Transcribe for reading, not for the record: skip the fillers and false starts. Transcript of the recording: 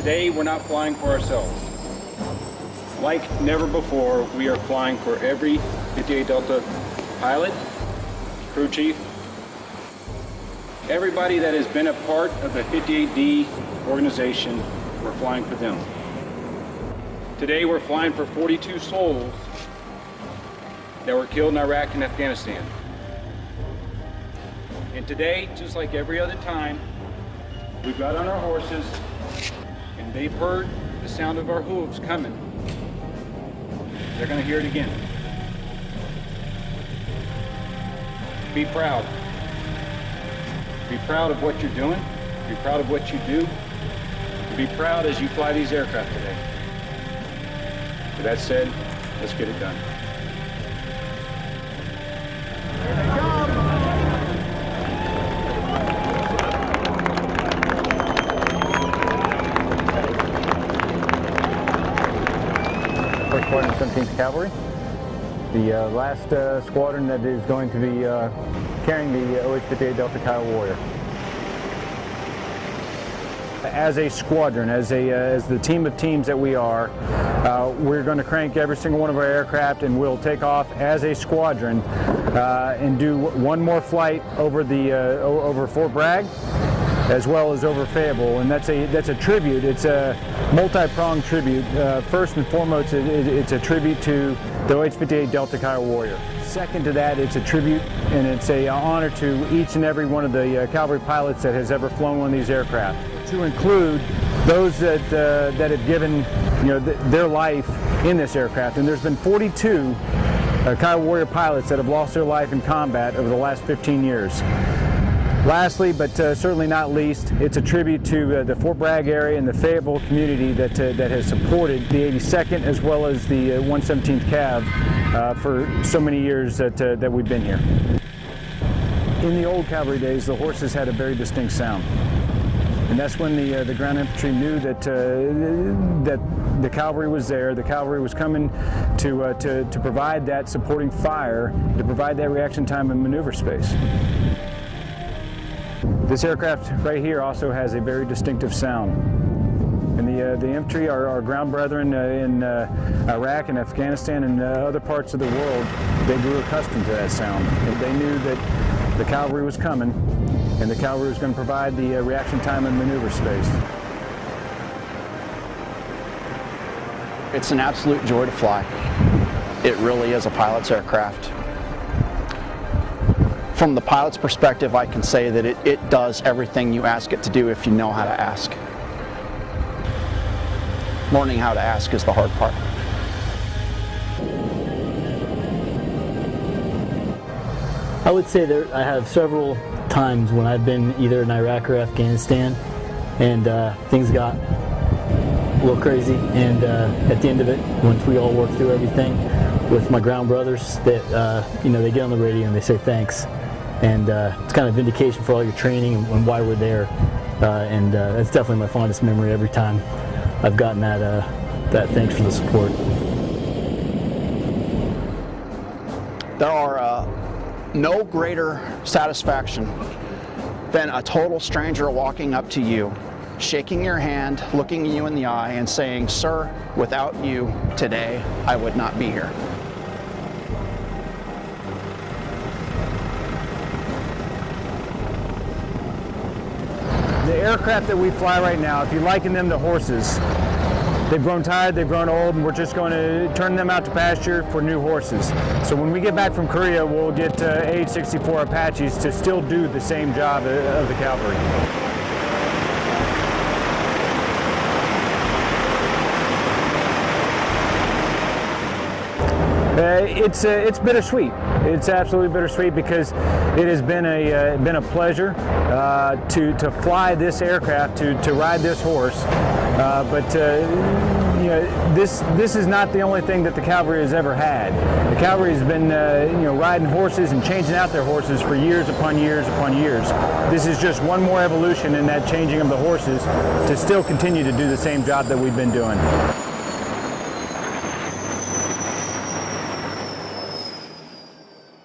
Today, we're not flying for ourselves. Like never before, we are flying for every 58 Delta pilot, crew chief, everybody that has been a part of the 58D organization. We're flying for them. Today, we're flying for 42 souls that were killed in Iraq and Afghanistan. And today, just like every other time, we've got on our horses and they've heard the sound of our hooves coming. They're going to hear it again. Be proud. Be proud of what you're doing. Be proud of what you do. Be proud as you fly these aircraft today. With that said, let's get it done. Here they come. First Squadron, 17th Cavalry, the last squadron that is going to be carrying the OH-58 Delta Kiowa Warrior. As a squadron, as the team of teams that we are, we're going to crank every single one of our aircraft, and we'll take off as a squadron and do one more flight over over Fort Bragg, as well as over Fayetteville, and that's a tribute. It's a multi-pronged tribute. First and foremost, it's a tribute to the OH-58 Delta Kiowa Warrior. Second to that, it's a tribute and it's an honor to each and every one of the cavalry pilots that has ever flown one of these aircraft. To include those that have given their life in this aircraft, and there's been 42 Kiowa Warrior pilots that have lost their life in combat over the last 15 years. Lastly, but certainly not least, it's a tribute to the Fort Bragg area and the Fayetteville community that has supported the 82nd as well as the 117th Cav for so many years that we've been here. In the old cavalry days, the horses had a very distinct sound. And that's when the ground infantry knew that the cavalry was there. The cavalry was coming to provide that supporting fire, to provide that reaction time and maneuver space. This aircraft right here also has a very distinctive sound. And the infantry, our ground brethren in Iraq and Afghanistan and other parts of the world, they grew accustomed to that sound. And they knew that the cavalry was coming, and the cavalry was going to provide the reaction time and maneuver space. It's an absolute joy to fly. It really is a pilot's aircraft. From the pilot's perspective, I can say that it does everything you ask it to do if you know how to ask. Learning how to ask is the hard part. I would say I have several times when I've been either in Iraq or Afghanistan and things got a little crazy, and at the end of it, once we all work through everything with my ground brothers, that they get on the radio and they say thanks, and it's kind of vindication for all your training and why we're there, and that's definitely my fondest memory every time I've gotten that thanks for the support. There are no greater satisfaction than a total stranger walking up to you, shaking your hand, looking you in the eye, and saying, "Sir, without you today, I would not be here." The aircraft that we fly right now, if you liken them to horses, they've grown tired, they've grown old, and we're just going to turn them out to pasture for new horses. So when we get back from Korea, we'll get AH-64 Apaches to still do the same job of the cavalry. It's bittersweet. It's absolutely bittersweet because it has been a pleasure to fly this aircraft, to ride this horse. This is not the only thing that the cavalry has ever had. The cavalry has been riding horses and changing out their horses for years upon years upon years. This is just one more evolution in that changing of the horses to still continue to do the same job that we've been doing.